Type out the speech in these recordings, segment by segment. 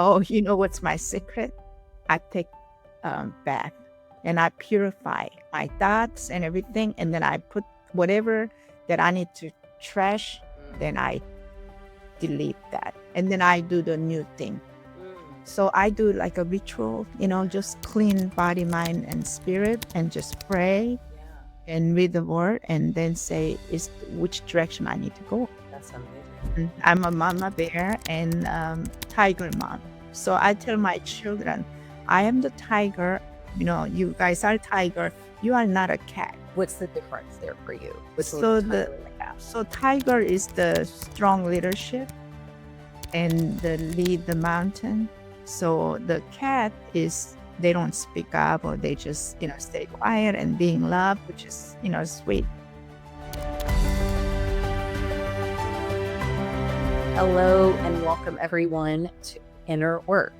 Oh, you know what's my secret? I take bath and I purify my thoughts and everything, and then I put whatever that I need to trash, then I delete that, and then I do the new thing. So I do like a ritual, just clean body, mind, and spirit, and just pray and read the word, and then say is which direction I need to go. That's amazing. I'm a mama bear and tiger mom. So I tell my children, I am the tiger. You guys are tiger. You are not a cat. What's the difference there for you? So tiger is the strong leadership and the lead the mountain. So the cat is they don't speak up, or they just stay quiet and being loved, which is sweet. Hello and welcome everyone to Inner Work,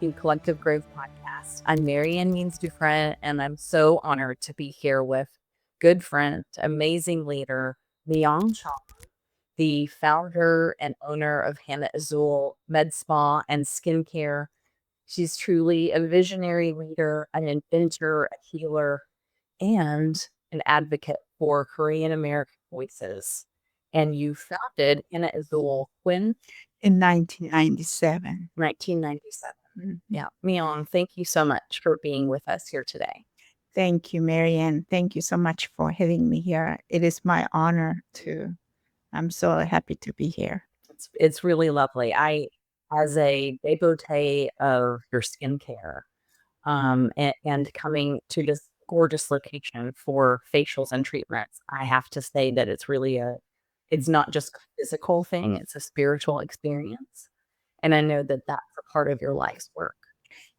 the Collective Growth Podcast. I'm MaryAnn Means-Dufrene, and I'm so honored to be here with good friend, amazing leader, Myong Chong, the founder and owner of Hanna Isul Med Spa and Skincare. She's truly a visionary leader, an inventor, a healer, and an advocate for Korean American voices. And you founded Hanna Isul when? In 1997. 1997. Yeah. Myong, thank you so much for being with us here today. Thank you, MaryAnn. Thank you so much for having me here. It is my honor to. I'm so happy to be here. It's really lovely. As a devotee of your skincare, and coming to this gorgeous location for facials and treatments, I have to say that it's not just a physical thing, it's a spiritual experience. And I know that that's a part of your life's work.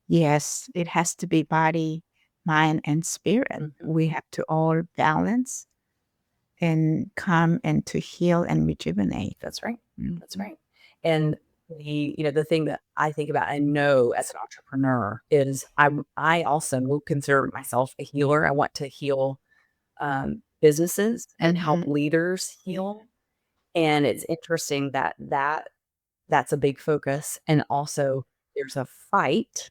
Yes, it has to be body, mind, and spirit. Mm-hmm. We have to all balance and come and to heal and rejuvenate. That's right. Mm-hmm. That's right. And the thing that I think about and know as an entrepreneur is I also will consider myself a healer. I want to heal businesses and help leaders heal. And it's interesting that's a big focus. And also there's a fight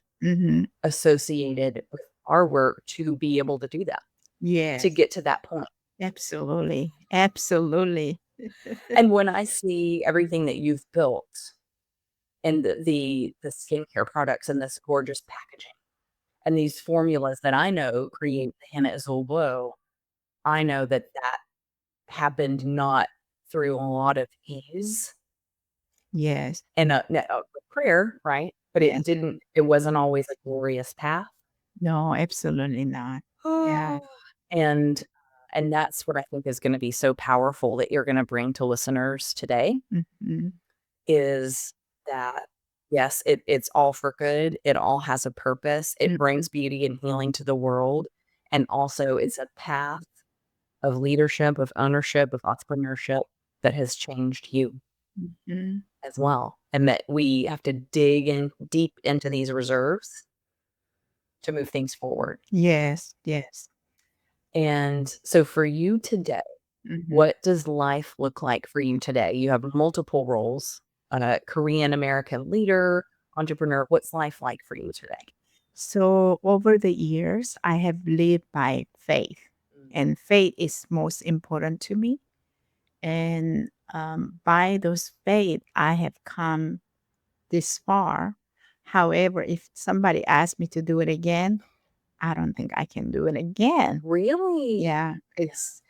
associated with our work to be able to do that. Yes. To get to that point. Absolutely. Absolutely. And when I see everything that you've built and the skincare products and this gorgeous packaging and these formulas that I know create the Hanna Isul glow, I know that happened not through a lot of ease. Yes. And prayer, right? But it wasn't always a glorious path. No, absolutely not. Yeah. And that's what I think is going to be so powerful that you're going to bring to listeners today is that, yes, it's all for good. It all has a purpose. It brings beauty and healing to the world. And also it's a path of leadership, of ownership, of entrepreneurship that has changed you as well. And that we have to dig in deep into these reserves to move things forward. Yes, yes. And so for you today, what does life look like for you today? You have multiple roles, a Korean American leader, entrepreneur. What's life like for you today? So over the years, I have lived by faith, and faith is most important to me. And by those faith, I have come this far. However, if somebody asked me to do it again, I don't think I can do it again. Really? Yeah, it's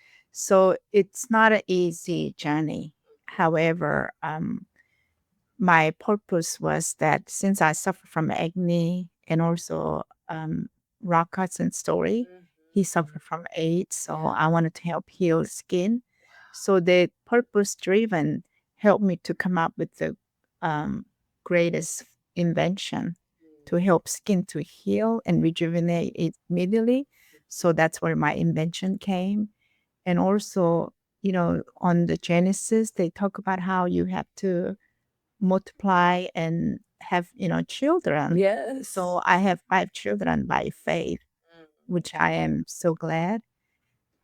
not an easy journey. However, my purpose was that since I suffer from acne and also Rock Hudson's story, he suffered from AIDS, so I wanted to help heal skin. So the purpose driven helped me to come up with the greatest invention to help skin to heal and rejuvenate it immediately. So that's where my invention came. And also, on the Genesis, they talk about how you have to multiply and have, children. Yes. So I have 5 children by faith, which I am so glad.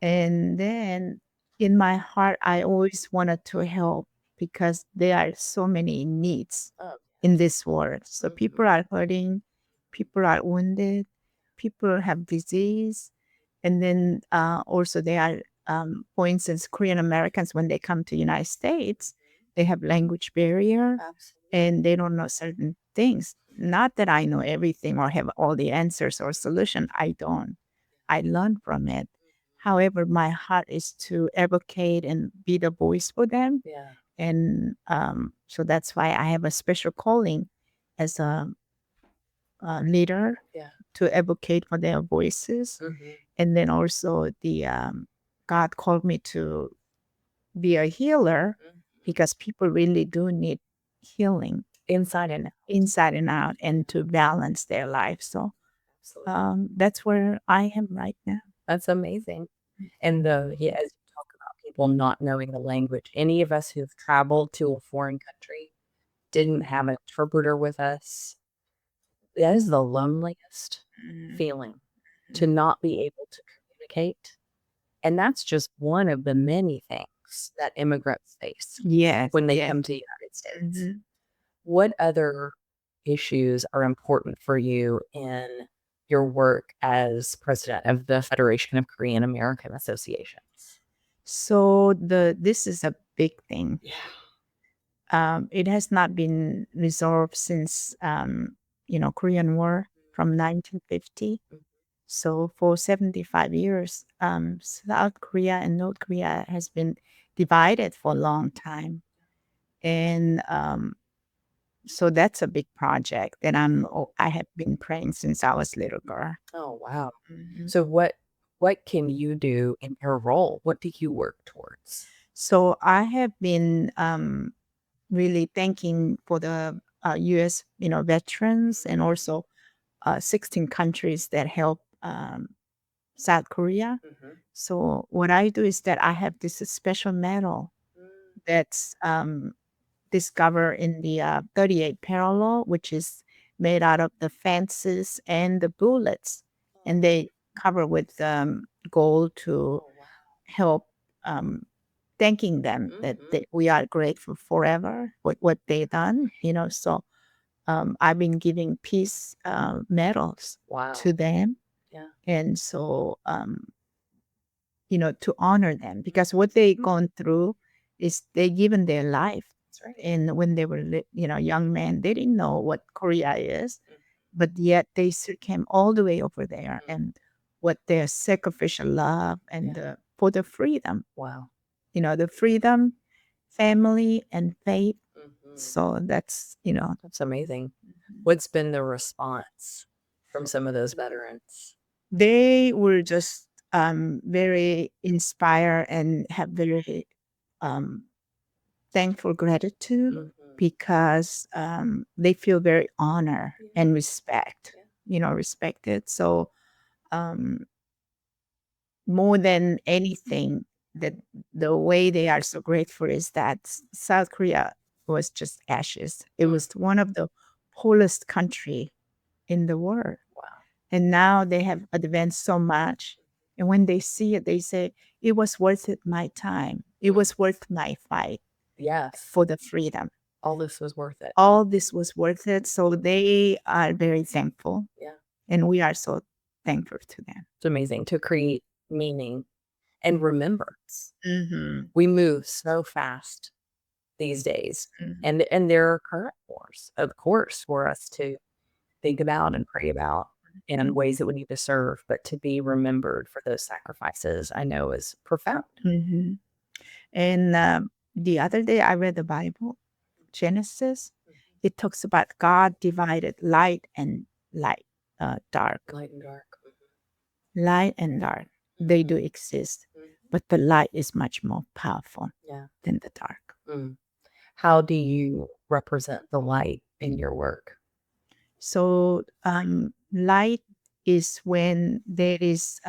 And then in my heart, I always wanted to help because there are so many needs. in this world. So people are hurting, people are wounded, people have disease, and then also they are, for instance, Korean Americans when they come to United States, they have language barrier and they don't know certain things. Not that I know everything or have all the answers or solution. I don't. I learn from it. However, my heart is to advocate and be the voice for them. Yeah. And so that's why I have a special calling as a leader Yeah. to advocate for their voices. And then also the God called me to be a healer because people really do need healing inside and out and to balance their life. So that's where I am right now. That's amazing. And as you talk about people not knowing the language, any of us who've traveled to a foreign country, didn't have an interpreter with us, that is the loneliest feeling to not be able to communicate. And that's just one of the many things that immigrants face when they come to the United States. What other issues are important for you in your work as president of the Federation of Korean American Associations? So this is a big thing. It has not been resolved since Korean War from 1950. So for 75 years, South Korea and North Korea has been divided for a long time, and so that's a big project that I have been praying since I was little girl. Oh, wow. Mhm. So what can you do in your role? What do you work towards? So I have been really thanking for the U.S. Veterans and also 16 countries that help South Korea. So what I do is that I have this special medal that's discovered in the 38 parallel, which is made out of the fences and the bullets, and they cover with gold to help thanking them that we are grateful forever for what they done. So I've been giving peace medals Wow. to them. Yeah. And so, to honor them because what they gone through is they given their life. That's right. And when they were, young men, they didn't know what Korea is, but yet they still came all the way over there and what their sacrificial love and for the freedom, Wow. the freedom, family, and faith. So That's amazing. What's been the response from some of those veterans? they were just very inspired and have very um, thankful gratitude because they feel very honor and respected. So um, more than anything, that the way they are so grateful is that South Korea was just ashes. It was one of the poorest country in the world. Wow. And now they have advanced so much. And when they see it, they say, it was worth it my time. It was worth my fight Yes. for the freedom. All this was worth it. All this was worth it. So they are very thankful. Yeah. And we are so thankful to them. It's amazing to create meaning and remembrance. Mm-hmm. We move so fast these days. And there are current wars, of course, for us to think about and pray about in ways that we need to serve, but to be remembered for those sacrifices, I know is profound. Mm-hmm. And the other day I read the Bible, Genesis. It talks about God divided light and dark. Light and dark. Light and dark, they do exist, but the light is much more powerful than the dark. How do you represent the light in your work? So light is when there is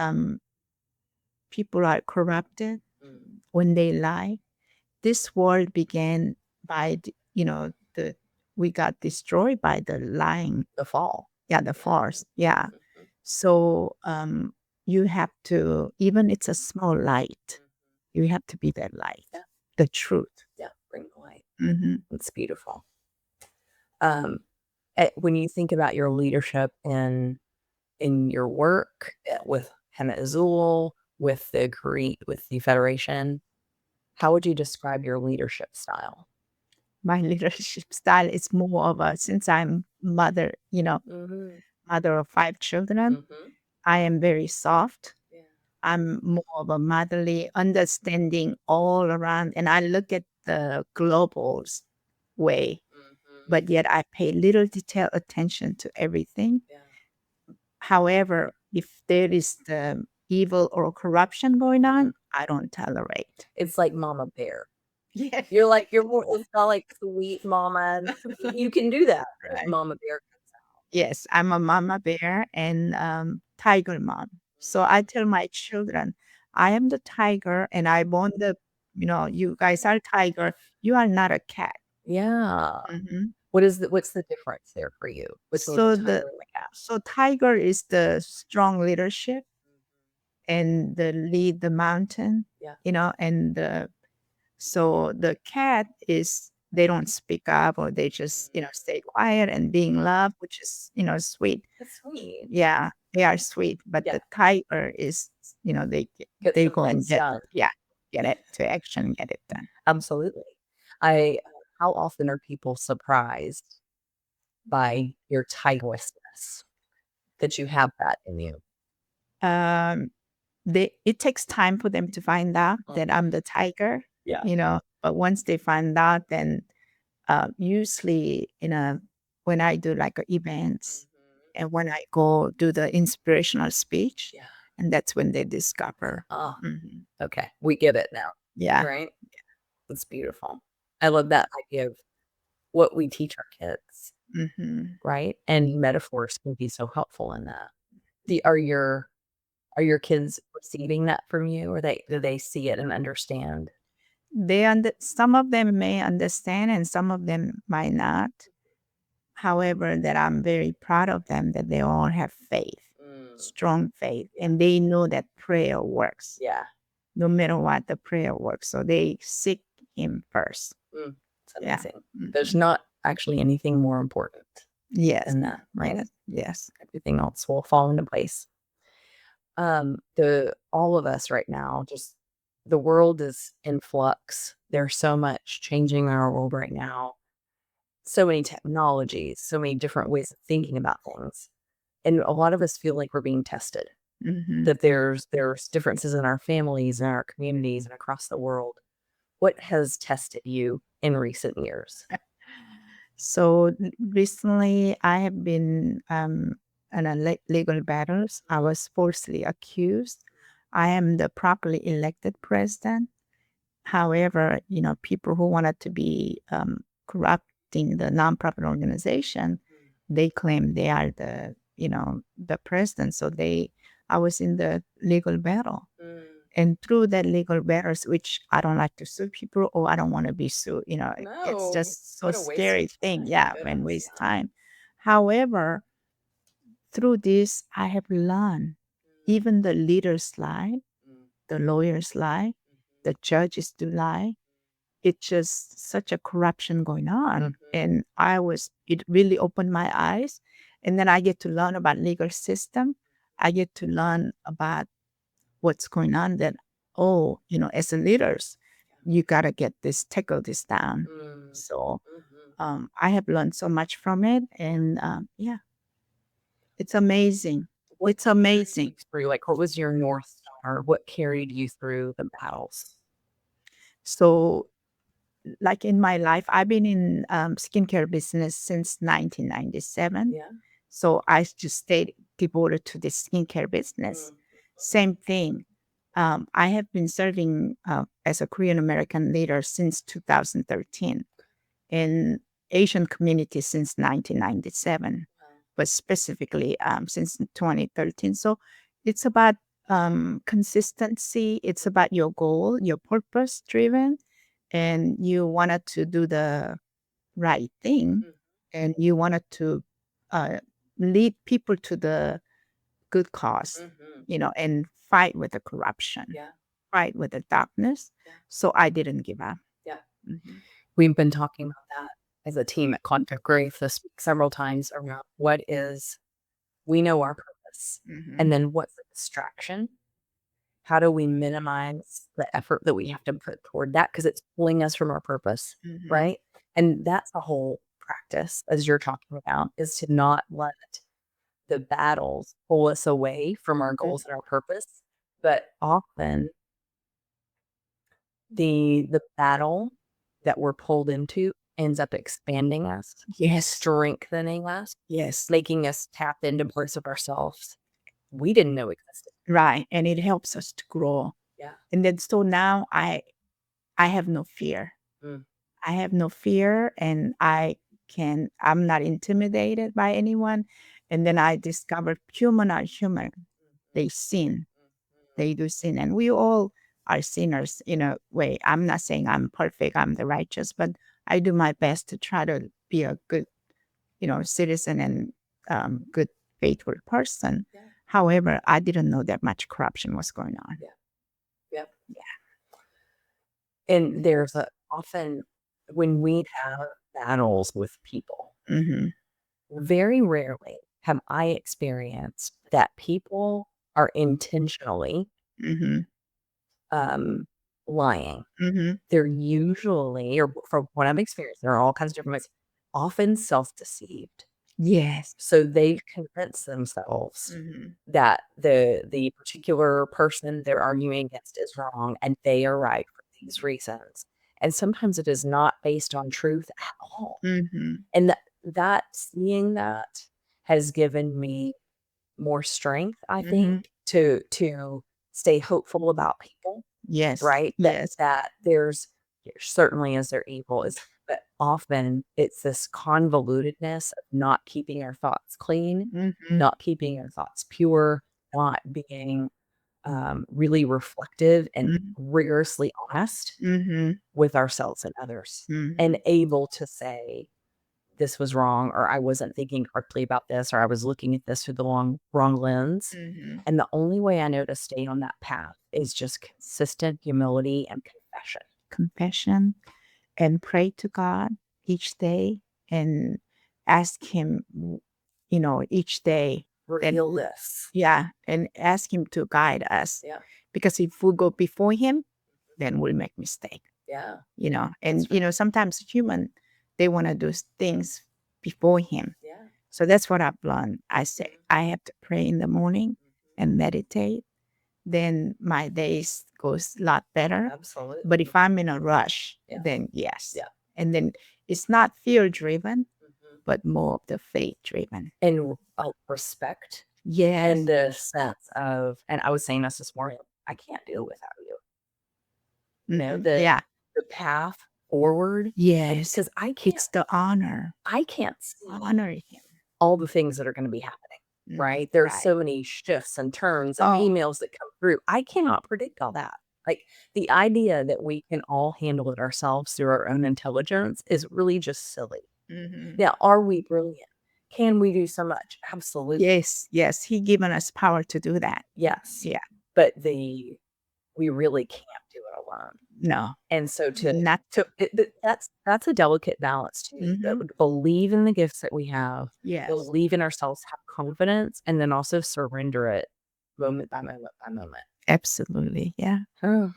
people are corrupted, when they lie. This world began by we got destroyed by the lying. The fall. Yeah, the force. Yeah. So you have to, even it's a small light, you have to be that light, the truth. Yeah, bring the light. Mm-hmm. It's beautiful. When you think about your leadership in your work with Hanna Isul, with the Federation, how would you describe your leadership style? My leadership style is more of a, since I'm mother, Mm-hmm. mother of 5 children, Mm-hmm. I am very soft. Yeah. I'm more of a motherly, understanding all around, and I look at the globals way, Mm-hmm. but yet I pay little detail attention to everything. Yeah. However, if there is the evil or corruption going Mm-hmm. on, I don't tolerate. It's like Mama Bear. Yeah. You're more, it's not like sweet mama. You can do that. Right. Mama Bear comes out. Yes, I'm a mama bear and tiger mom. So I tell my children, I am the tiger and I want you guys are tiger. You are not a cat. Yeah. Mhm. What's the difference there for you between the So tiger and the cat? tiger is the strong leadership and the lead the mountain, Yeah. and so the cat is they don't speak up or they just, stay quiet and being loved, which is, sweet. That's sweet. Yeah, they are sweet, but Yeah. the tiger is, Get they some go and things done. get it to action, get it done. Absolutely. I How often are people surprised by your tirelessness, that you have that in you? Um, it takes time for them to find out that I'm the tiger, Yeah. but once they find out, then usually when I do like events and when I go do the inspirational speech, Yeah. and that's when they discover. Oh, Mhm. okay. We get it now. Yeah. Right? That's beautiful. I love that idea of what we teach our kids, Hmm. right? And metaphors can be so helpful in that. Are your kids receiving that from you, or do they see it and understand? Some of them may understand and some of them might not. However, that I'm very proud of them that they all have faith, Mm, strong faith, yeah. and they know that prayer works. Yeah. No matter what, the prayer works. So they seek him first. It's Yeah. amazing. There's Mhm. not actually anything more important Yes. than that, right? Yes. Yes. Everything else will fall into place. The all of us right now, just the world is in flux. There's so much changing in our world right now. So many technologies, so many different ways of thinking about things. And a lot of us feel like we're being tested. Hmm. That there's differences in our families and our communities and across the world. What has tested you in recent years? So recently, I have been in a legal battles. I was falsely accused. I am the properly elected president. However, people who wanted to be corrupting the nonprofit organization, they claim they are the president. So I was in the legal battle. And through that legal battles, which I don't like to sue people or I don't want to be sued, it's No, just so what a waste of scary thing. time. Yeah, when Goodness, waste time. However, through this, I have learned even the leaders lie, the lawyers lie, the judges do lie. It's just such a corruption going on. And it really opened my eyes. And then I get to learn about legal system. I get to learn about what's going on that, oh, as a leaders, you got to tackle this down. So I have learned so much from it. And yeah, it's amazing. It's amazing. Through, like, what was your North Star? What carried you through the battles? So like in my life, I've been in skincare business since 1997. Yeah. So I just stayed devoted to the skincare business. Same thing. I have been serving as a Korean American leader since 2013 in Asian community since 1997, but specifically since 2013. So it's about consistency. It's about your goal, your purpose driven, and you wanted to do the right thing, and you wanted to uh, lead people to the good cause, and fight with the corruption, fight with the darkness. So I didn't give up. Yeah. Mhm. We've been talking about that as a team at Contact Growth this week several times around we know our purpose, and then what's the distraction? How do we minimize the effort that we have to put toward that? Because it's pulling us from our purpose, right? And that's a whole practice, as you're talking about, is to not let the battles pull us away from our goals and our purpose. But often the battle that we're pulled into ends up expanding us, Yes. strengthening us, Yes. making us tap into parts of ourselves we didn't know existed. Right. And it helps us to grow. Yeah. And then so now I have no fear. I have no fear, and I'm not intimidated by anyone. And then I discovered human are human. They sin. They do sin. And we all are sinners in a way. I'm not saying I'm perfect, I'm the righteous, but I do my best to try to be a good, citizen and good, faithful person. Yeah. However, I didn't know that much corruption was going on. Yeah. Yep. Yeah. And there's often when we have battles with people, very rarely have I experienced that people are intentionally lying. They're usually, or from what I've experienced, there are all kinds of different ways, often self-deceived. Yes. So they've convinced themselves that the particular person they're arguing against is wrong and they are right for these reasons. And sometimes it is not based on truth at all. And that seeing that has given me more strength, I think, to stay hopeful about people. Yes. Right? Yes. That there's certainly as there evil is, but often it's this convolutedness of not keeping our thoughts clean, not keeping our thoughts pure, not being really reflective and rigorously honest with ourselves and others, and able to say, this was wrong, or I wasn't thinking correctly about this, or I was looking at this through the wrong lens. And the only way I know to stay on that path is just consistent humility and confession, and pray to God each day and ask Him, each day. Reveal this. Yeah, and ask Him to guide us. Yeah. Because if we go before Him, then we'll make mistake. Yeah. And sometimes human, they want to do things before Him. Yeah. So that's what I've learned. I say I have to pray in the morning and meditate. Then my days goes a lot better. Absolutely. But if I'm in a rush, then yes. Yeah. And then it's not fear driven, but more of the faith driven. And respect. Yes. And the sense of, and I was saying this morning, I can't do it without you. The path forward. Yes. Because I can't. It's the honor. I can't see honor Him. all the things that are going to be happening, right? There's so many shifts and turns and emails that come through. I cannot predict all that. Like the idea that we can all handle it ourselves through our own intelligence is really just silly. Now, are we brilliant? Can we do so much? Absolutely. Yes. Yes. He given us power to do that. Yes. Yeah. But we really can't do it alone. No. And so that's a delicate balance too. Believe in the gifts that we have. Yes. Believe in ourselves, have confidence, and then also surrender it moment by moment by moment. Absolutely. Yeah. So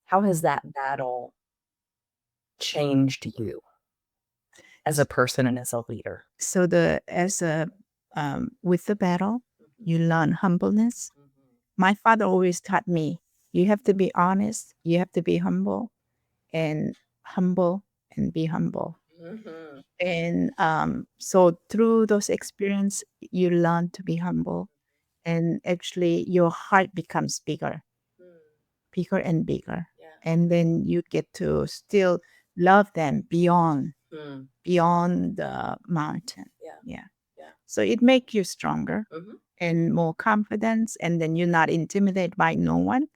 how has that battle changed you as a person and as a leader? So with the battle, you learn humbleness. My father always taught me, you have to be honest, you have to be humble and be humble. And so through those experiences, you learn to be humble, and actually your heart becomes bigger and bigger. And then you get to still love them beyond the mountain. Yeah. So it makes you stronger and more confidence, and then you're not intimidated by no one.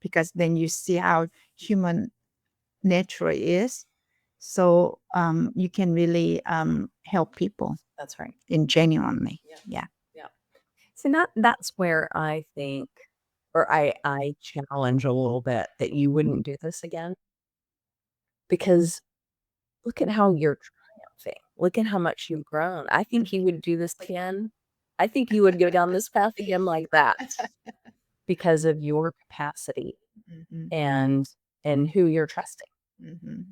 Because then you see how human nature is. So you can really help people. That's right. Genuinely. Yeah. So that's where I think, or I challenge a little bit that you wouldn't do this again. because look at how you're triumphing. Look at how much you've grown. I think you would do this again. I think you would go down this path again like that because of your capacity Mhm. and who you're trusting. Mhm.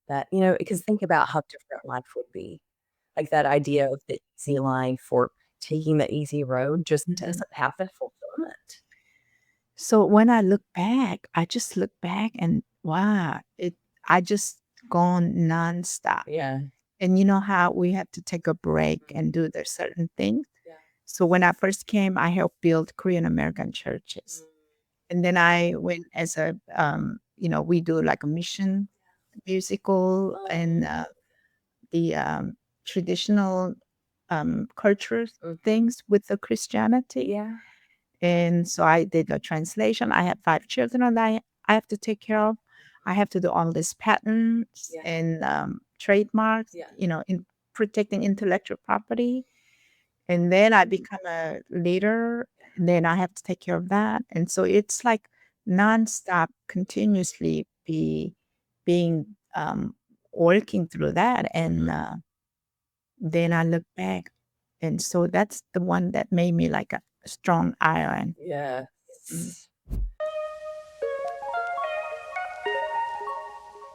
That, because think about how different life would be. Like that idea of the easy life or taking the easy road just Mhm. doesn't have the fulfillment. So when I look back, I just look back and wow, I just gone nonstop. Yeah. And you know how we had to take a break and do the certain things? So when I first came, I helped build Korean American churches. And then I went as we do like a mission musical and the traditional culture things with the Christianity. Yeah. And so I did a translation. I had 5 children that I have to take care of. I have to do all these patents and trademarks, in protecting intellectual property. And then I become a leader. And then I have to take care of that. And so it's like nonstop, continuously being working through that. And then I look back. And so that's the one that made me like a strong iron. Yes. Mm.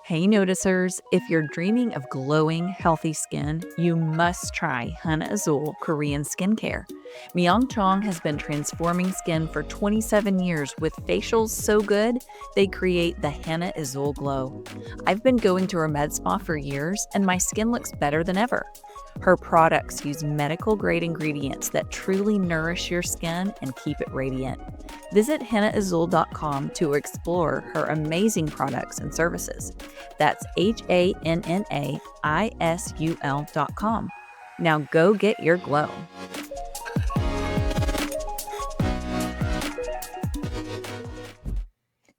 Hey, noticers, if you're dreaming of glowing, healthy skin, you must try Hanna Isul Korean skincare. Myong Chong has been transforming skin for 27 years with facials so good, they create the Hanna Isul glow. I've been going to her med spa for years, and my skin looks better than ever. Her products use medical-grade ingredients that truly nourish your skin and keep it radiant. Visit hannahizul.com to explore her amazing products and services. That's HANNAISUL.com. Now go get your glow.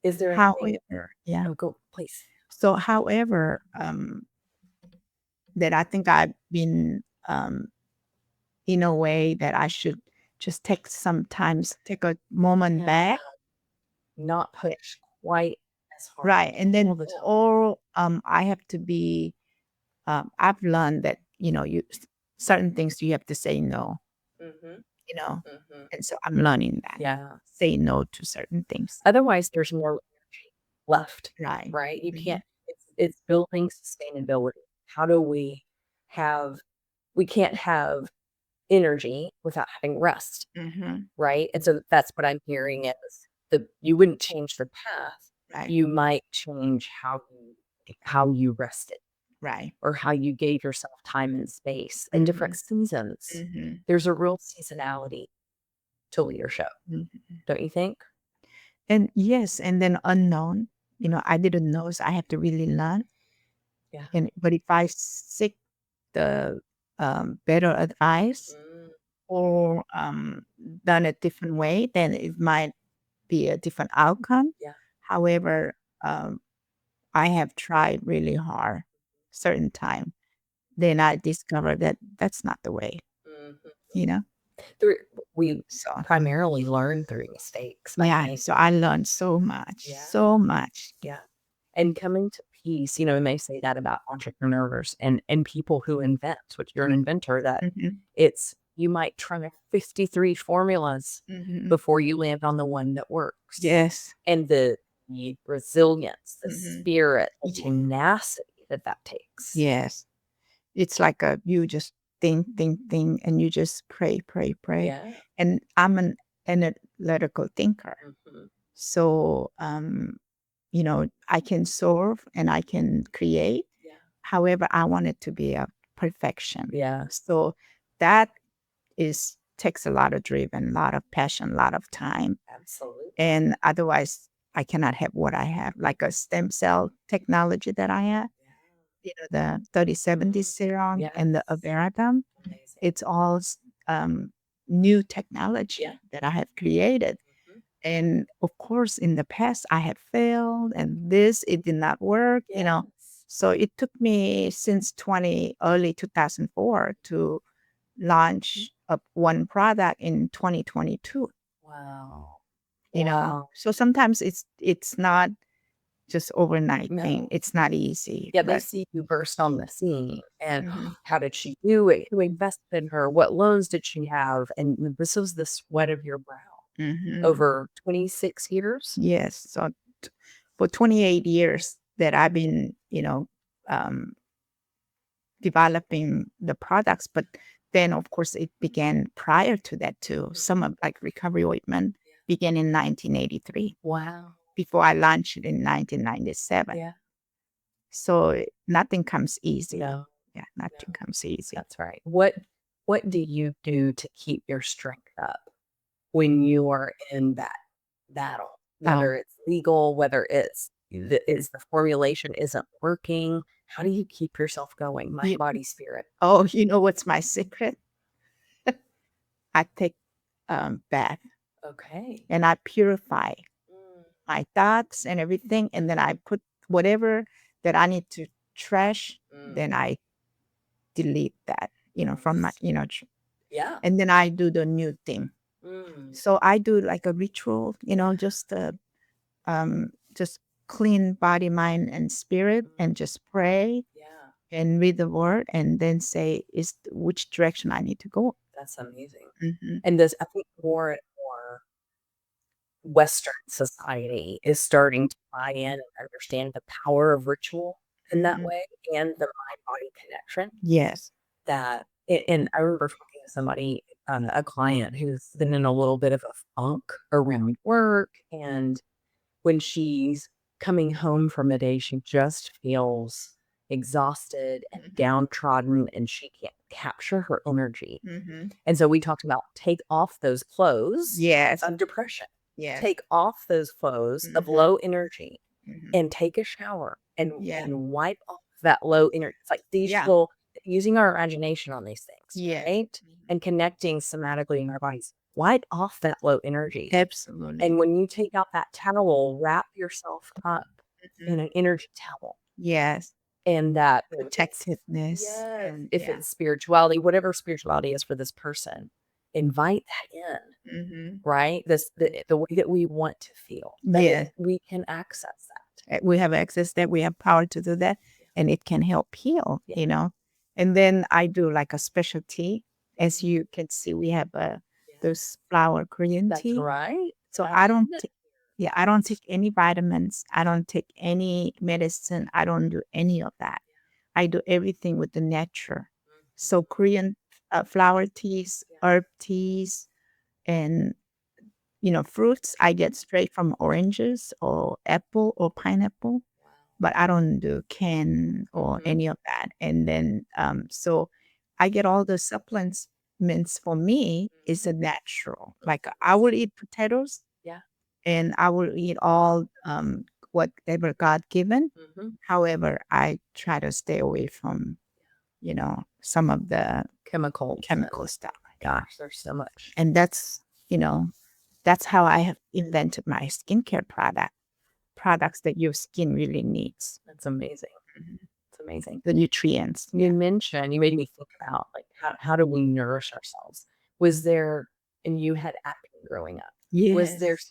Is there anything? However, yeah. Oh, go, please. So, however, that I think I've been in a way that I should just take a moment back, Not push quite as hard right? And then, all the time. or I have to be. I've learned that certain things you have to say no. Mm-hmm. You know, Mm-hmm. and so I'm learning that. Yeah. Say no to certain things. Otherwise, there's more energy left, Right. right? You Mhm. can't, it's building sustainability. How do we can't have energy without having rest, Mhm. right? And so that's what I'm hearing is you wouldn't change the path. Right. You might change how you rested Right. or how you gave yourself time and space in different seasons. Mhm. There's a real seasonality to leadership, Mhm. don't you think? And yes, and then unknown. I didn't know, so I have to really learn. Yeah. But if I seek the better advice or done a different way, then it might be a different outcome. Yeah. However, I have tried really hard certain time. Then I discovered that that's not the way, you know? We So, primarily learn through mistakes. yeah, so I learned so much, so much. Yeah. And coming to peace, we may say that about entrepreneurs and people who invent, which you're an inventor, that Mhm. you might try 53 formulas Mhm. before you land on the one that works. Yes. And the resilience, the Mhm. spirit, the tenacity that takes. Yes. It's like you just think, and you just pray, pray, pray. Yeah. And I'm an analytical thinker. Mhm. So, I can serve and I can create. Yeah. However, I want it to be a perfection. Yeah. So that takes a lot of driven, a lot of passion, a lot of time. Absolutely. And otherwise, I cannot have what I have, like a stem cell technology that I have. The 3070 serum and the Yes. Averatum. Amazing. It's all new technology Yeah. that I have created. And of course, in the past, I had failed, and it did not work. So it took me since early 2004 to launch one product in 2022. Wow. So sometimes it's not just overnight thing. No. It's not easy. Yeah, they But see you burst on the scene, and mhm, how did she do it? Who invested in her? What loans did she have? And this was the sweat of your brow mhm. over 26 years? Yes. So for 28 years that I've been, um, developing the products, but then of course it began prior to that too. Some of like recovery ointment began in 1983 Wow. before I launched it in 1997. Yeah. So nothing comes easy. No, Yeah, no, nothing comes easy. that's right. What do you do to keep your strength up when you are in that battle? Oh, Whether it's legal, whether it's the formulation isn't working. How do you keep yourself going? Mind, you, body, spirit. you know what's my secret? I take bath Okay. and I purify Mm, my thoughts and everything, and then I put whatever that I need to trash, mm, then I delete that, from my, nice. Yeah. and then I do the new thing. Mm, So I do like a ritual, just clean body, mind, and spirit, and just pray yeah. and read the word, and then say is which direction I need to go. That's amazing. Hmm. And this, I think, more and more Western society is starting to buy in and understand the power of ritual in that Hmm. way, and the mind body connection Yes. that. And I remember talking to somebody, a client who's been in a little bit of a funk around work. And when she's coming home from a day, she just feels exhausted and Hmm. downtrodden, and she can't capture her energy. Hmm. And so we talked about take off those clothes Yes. of depression, Yes. take off those clothes of Hmm. low energy, Hmm. and take a shower Yeah. and wipe off that low energy. It's like these Yeah. little, using our imagination on these things, Yes. right? Mhm. And connecting somatically in our bodies. Wipe off that low energy. Absolutely. And when you take out that towel, wrap yourself up Mhm. in an energy towel. Yes. And that Protectiveness. yes, And if yeah. it's spirituality, whatever spirituality is for this person, invite that in, Hmm. right? The way that we want to feel, that Yeah. we can access that. We have access that we have power to do that, and it can help heal, Yeah. And then I do like a specialty. As Mhm. you can see, we have Yeah. those flower Korean That's tea. right. So I've I seen don't it. yeah, I don't take any vitamins. I don't take any medicine. I don't do any of that. I do everything with the nature. So Korean flower teas, Yeah. herb teas, and fruits I get straight from oranges or apple or pineapple, Wow. but I don't do can or Mhm. any of that. And then so I get all the supplements for me is a natural. Like I will eat potatoes Yeah. and I will eat all whatever God given. Mhm. However, I try to stay away from, some of the Chemicals. chemical stuff. Gosh, there's so much. And you know, that's how I have invented my skincare products that your skin really needs. That's amazing. Mhm. It's amazing. The nutrients. You Yeah. mentioned, you made me think about, like, how do we nourish ourselves? Was there, and you had acne growing up. Yes.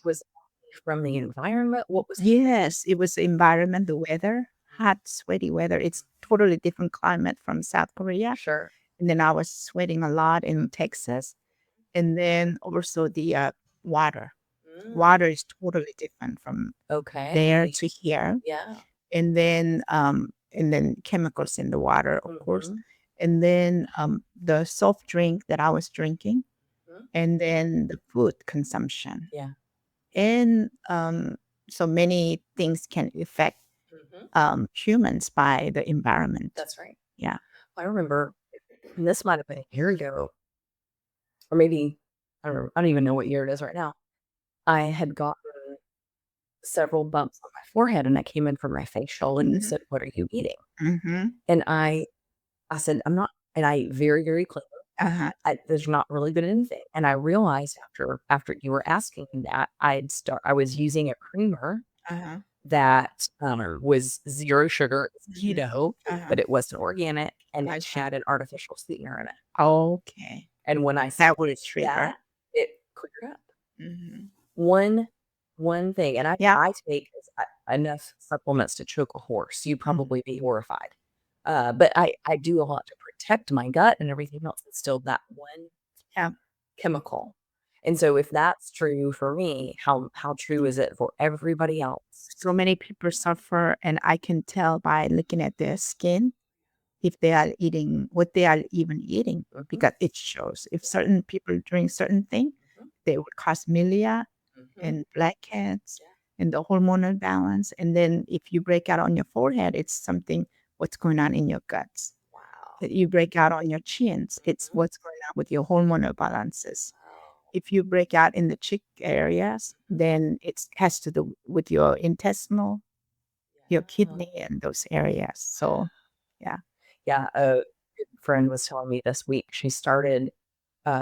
Was acne from the environment? What was Yes. It was the environment, the weather, hot, sweaty weather. It's totally different climate from South Korea. sure. And then I was sweating a lot in Texas. And then also the water. Mm, Water is totally different from there okay. to here. Yeah. And then chemicals in the water, of course. Mhm. And then the soft drink that I was drinking, Mhm. and then the food consumption. Yeah. And so many things can affect Mhm. humans by the environment. That's right. Yeah. I remember, and this might have been a year ago, or maybe, I don't even know what year it is right now. I had gotten several bumps on my forehead, and I came in for my facial, and you Hmm. said, "What are you eating?" Hmm. And I said, "I'm not," and I ate very, very clean. Uh-huh. There's not really been anything. And I realized after you were asking me that, I was using a creamer Uh-huh. that was zero sugar, it's Hmm. keto, Uh-huh. but it wasn't organic, and I it see. had an artificial sweetener in it. Okay. And when I That saw would trigger. that, it cleared up. Hmm. One one thing, and Yeah. I take enough supplements to choke a horse. You'd probably be horrified. But I do a lot to protect my gut and everything else. It's still that one Yeah. chemical. And so if that's true for me, how true is it for everybody else? So many people suffer, and I can tell by looking at their skin if they are eating what they are even eating, Mhm, because it shows. If certain people drink certain thing, mhm, they would cause milia mhm. and blackheads Yeah. and the hormonal balance. And then if you break out on your forehead, it's something what's going on in your guts. Wow. That you break out on your chins, it's Mhm. what's going on with your hormonal balances. Wow. If you break out in the cheek areas, Mhm. then it has to do with your intestinal, your Yeah. kidney, and those areas. So, yeah. Yeah, a good friend was telling me this week she started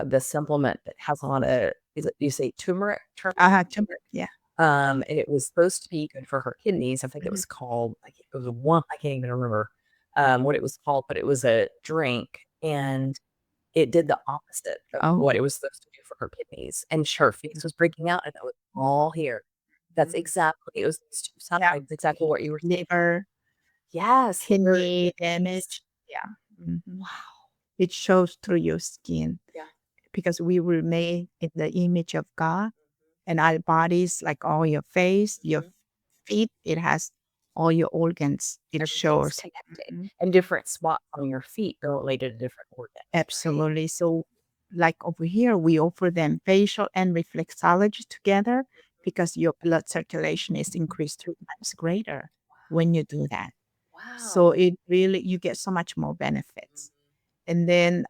this supplement that has a lot of, is it, you say turmeric? Turmeric, yeah. And it was supposed to be good for her kidneys. I think it Mhm. was called, it was one, I can't even remember what it was called, but it was a drink and it did the opposite of Oh, what it was supposed to do for her kidneys. And her face was breaking out, and it was all here. That's exactly, it was these two yeah. sides, exactly what you were saying. Liver, Yes, liver kidney kidneys. damage. Yeah. Mhm. Wow. It shows through your skin Yeah. because we were made in the image of God, and our bodies, like all your face, your Mhm. feet, it has all your organs. It Everything's shows. connected, Mhm. and different spots on your feet are related to different organs, right? Absolutely. So, like over here, we offer them facial and reflexology together because your blood circulation is increased 3 times greater when you do that. So Wow. it really you get so much more benefits. And then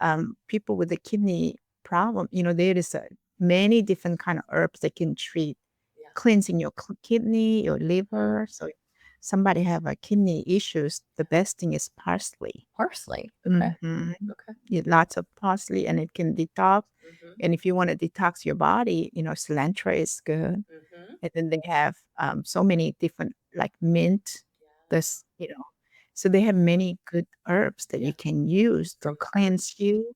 people with the kidney problem, there is many different kind of herbs that can treat Yeah. cleansing your kidney, your Mhm. liver. So if somebody have a kidney issues, the best thing is parsley. Parsley. Okay. Mhm. Okay. Yeah, lots of parsley, and it can detox. Mhm. And if you want to detox your body, cilantro is good. Mhm. And then they have so many different, like mint. Yeah. This, so they have many good herbs that Yeah. you can use to From cleanse you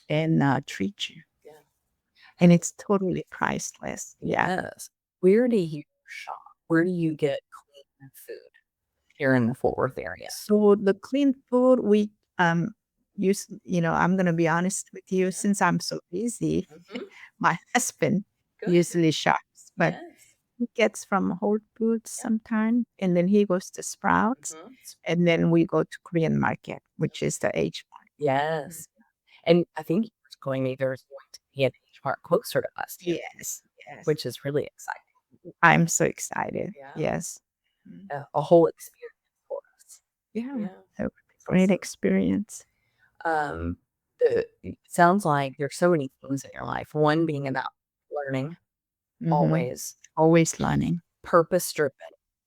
and treat you. yeah. And it's totally priceless. Yeah. Yes. Where do you shop? Where do you get clean food here in the Fort Worth area? So the clean food we use, I'm gonna be honest with you, Yeah. since I'm so busy, Mhm. my husband Good. usually shops, but Yes. he gets from Whole Foods Yeah. sometime, and then he goes to Sprouts, Mhm. and then we go to Korean market, which is the H Mart. Yes. And I think you were telling me there's going to be an H Mart closer to us too, Yes, yes. which is really exciting. I'm so excited. Yeah. Yes. Mm. A whole experience for us. Yeah. Yeah. A great Awesome. experience. Um, it sounds like there's so many things in your life. One being about learning, Mhm. always Always learning. purpose driven.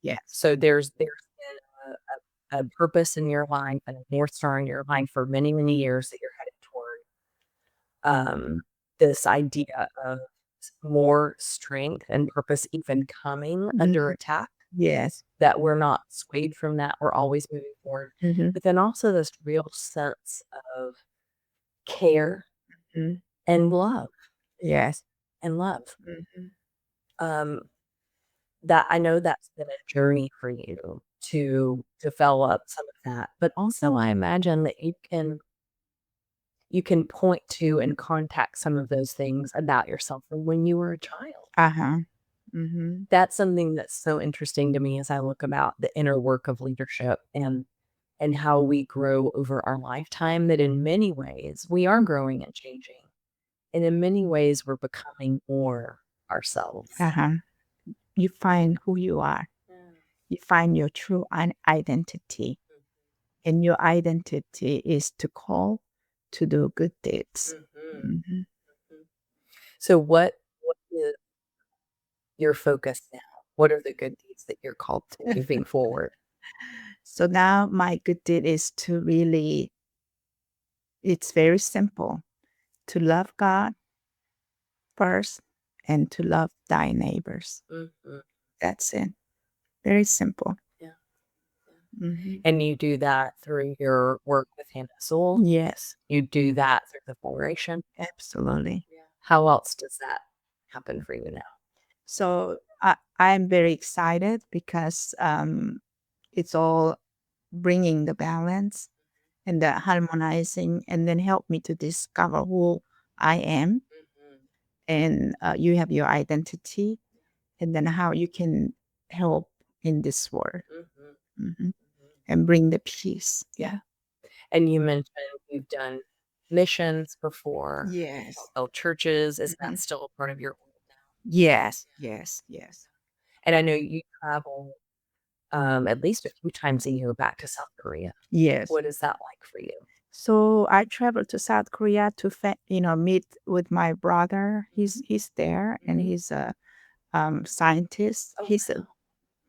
Yes. So there's been a purpose in your life and a North Star in your life for many, many years that you're headed toward this idea of more strength and purpose even coming under Mhm. attack, Yes. that we're not swayed from that. We're always moving forward. Mhm. But then also this real sense of care Mhm. and love Yes. and love. Mhm. Um, that I know that's been a journey for you to develop some of that. But also I imagine that you can point to and contact some of those things about yourself from when you were a child. Uh-huh. Mhm. That's something that's so interesting to me as I look about the inner work of leadership and how we grow over our lifetime, that in many ways we are growing and changing. And in many ways we're becoming more ourselves. Uh-huh. You find who you are. Yeah. You find your true identity. And your identity is to call to do good deeds. Mhm. Mhm. Mhm. So what is your focus now? What are the good deeds that you're called to moving forward? So now my good deed is to really, it's very simple, to love God first and to love thy neighbors. Mhm. That's it. Very simple. Yeah, yeah. Mhm. And you do that through your work with Hanna Isul? Yes, You do that through the foundation? absolutely. Yeah. How else does that happen for you now? So I'm very excited because it's all bringing the balance and the harmonizing, and then help me to discover who I am, and you have your identity, and then how you can help in this world. Mhm. And bring the peace. Yeah. And you mentioned you've done missions before, Yes. built churches. Is that Mhm. still a part of your work now? Yes. Yes. Yes. And I know you travel at least a few times a year back to South Korea. Yes. What is that like for you? So I traveled to South Korea to meet with my brother. He's there, and he's a scientist. Oh, He's a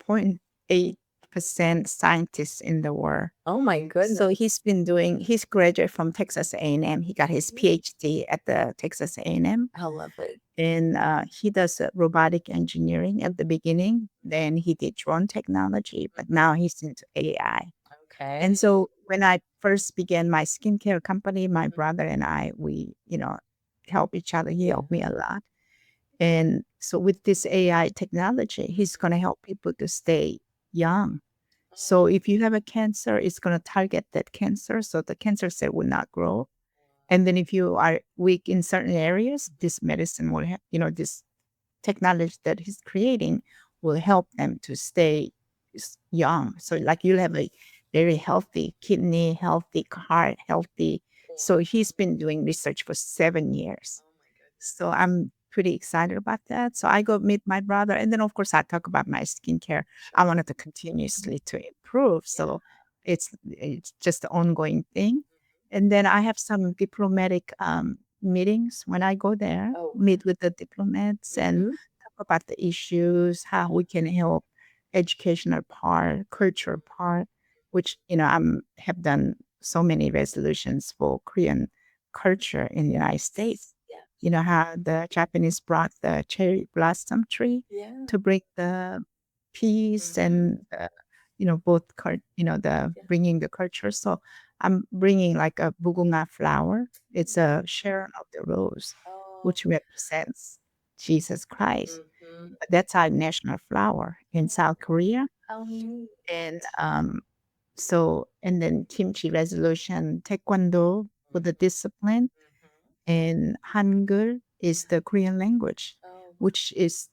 0.8% scientist in the world. oh my So goodness. he's graduate from Texas A&M. He got his PhD at the Texas A&M. How lovely. And he does robotic engineering at the beginning. Then he did drone technology, but now he's into AI. Okay. And so when I first began my skincare company, my brother and I, we, help each other. He helped me a lot. And so with this AI technology, he's going to help people to stay young. So if you have a cancer, it's going to target that cancer, so the cancer cell will not grow. And then if you are weak in certain areas, this medicine will, this technology that he's creating will help them to stay young. So like you'll have a very healthy kidney, healthy heart, healthy. So he's been doing research for 7 years. So I'm pretty excited about that. So I go meet my brother, and then of course I talk about my skincare. I wanted to continuously to improve. So it's just an ongoing thing. And then I have some diplomatic meetings when I go there, Oh, meet with the diplomats and talk about the issues, how we can help educational part, cultural part, which I'm have done so many resolutions for Korean culture in the United States. You know how the Japanese brought the cherry blossom tree yeah. to bring the peace and both the bringing the culture. So I'm bringing like a bugunga flower. It's a Sharon of the rose, Oh. which represents Jesus Christ. Mhm. But that's our national flower in South Korea. How neat. And and then kimchi resolution, taekwondo for the discipline, and Hangul is the Korean language, Oh, which is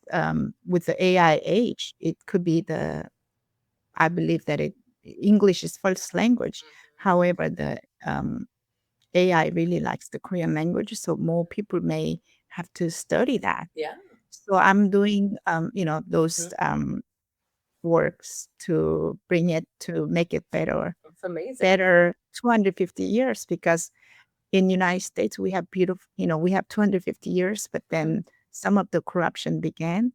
with the AI age, it could be I believe that English is first language. However, the AI really likes the Korean language, so more people may have to study that. yeah. So I'm doing, those works to bring it to make it better, It's amazing. better 250 years, because in United States we have we have 250 years, but then some of the corruption began,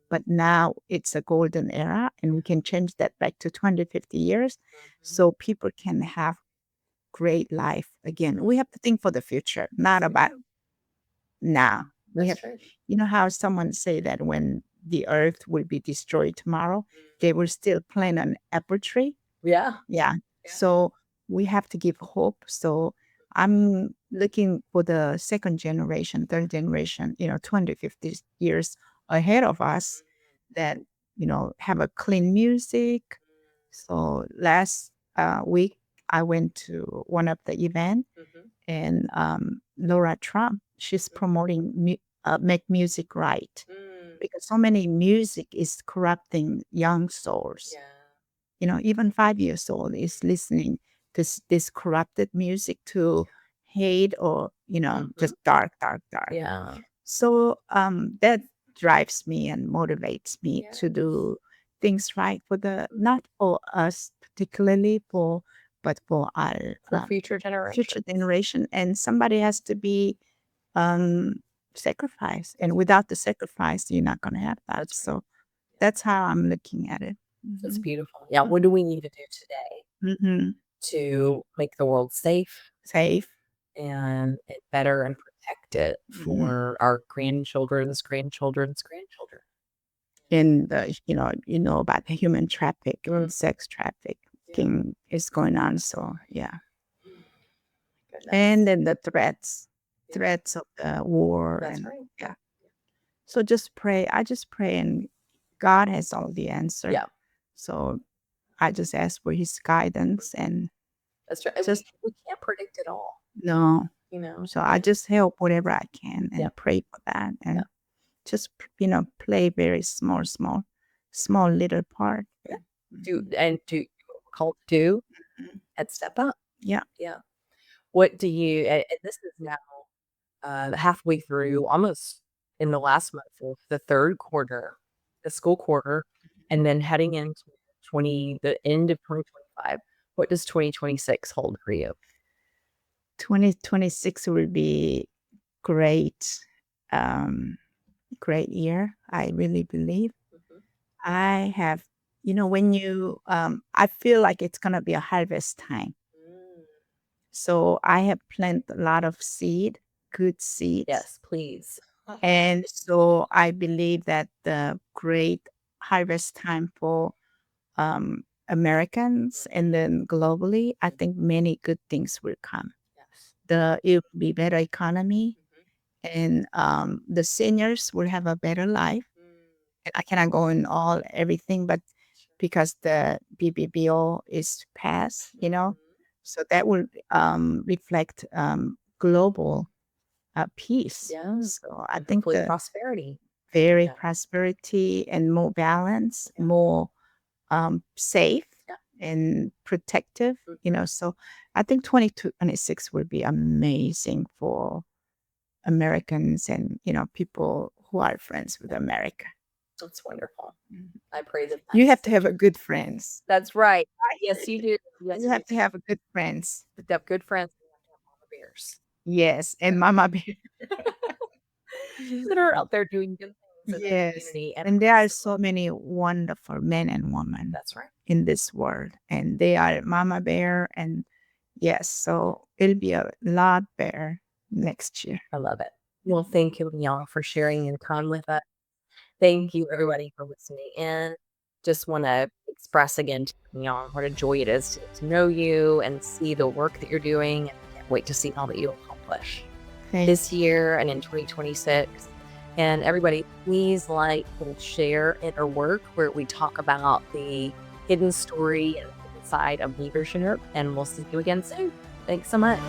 but now it's a golden era and we can change that back to 250 years so people can have great life again. We have to think for the future, not about now. We have, That's true. you know how someone say that when the earth will be destroyed tomorrow, they will still plant an apple tree. Yeah. Yeah. So we have to give hope. So I'm looking for the second generation, third generation, 250 years ahead of us that, have a clean music. So last week, I went to one of the event, and Laura Trump, she's promoting make music right, because so many music is corrupting young souls. Even 5 years old is listening to this corrupted music to hate, or, just dark, dark, dark. Yeah. So that drives me and motivates me to do things right for not for us particularly, but for our For future generations. future generation. And somebody has to be um, sacrificed, and without the sacrifice, you're not going to have that. So that's how I'm looking at it. That's beautiful. Yeah. What do we need to do today Mm-hmm. to make the world safe Safe. and better and protect it Mhm. for our grandchildren's grandchildren's grandchildren? And about the human trafficking, sex trafficking is going on. So yeah, Goodness. and then the threats of the war, That's and right. yeah. So just pray. I just pray and God has all the answer. Yeah. So I just ask for his guidance and That's right. And just we can't predict it all, no. you know? So I just help whatever I can and Yep. pray for that and Yep. just, play very small little part. Yeah. Mhm. Do do Mhm. and step up. Yeah. Yeah. What do you, and this is now halfway through, almost in the last month of the third quarter, the school quarter, and then heading into the end of 2025. What does 2026 hold for you? 2026 will be great, um, great year. I really believe. Mhm. I have, when I feel like it's gonna be a harvest time. Mm. So I have planted a lot of good seeds. Yes, please. And so I believe that the great harvest time for Americans and then globally, I think many good things will come. Yes. It will be better economy Mhm. and the seniors will have a better life. Mm. And I cannot go in all everything, but because the BBBO is passed, Mhm. so that will reflect global peace. Yeah. So I And think hopefully the prosperity. very Yeah. prosperity and more balance, Yeah. more safe Yeah. and protective, Mhm. So I think 2026 will be amazing for Americans and, people who are friends with America. That's wonderful. Mhm. I pray that You have to have a good friends. that's right. Yes, you do. Yes, You you have to have a good friends. do. To have good friends, we have to have mama bears Yes, and Mama Bear. that are out there doing good things in the Yes, community. And and there are so many wonderful men and women that's right. in this world, and they are Mama Bear, and yes, so it'll be a lot better next year. I love it. Well, thank you, y'all, for sharing your time with us. Thank you, everybody, for listening in. Just want to express again to y'all what a joy it is to know you and see the work that you're doing. And can't wait to see all that you accomplish Thank this year and in 2026. And everybody, please like and share Inner Work, where we talk about the hidden story and hidden side of leadership. And we'll see you again soon. Thanks so much.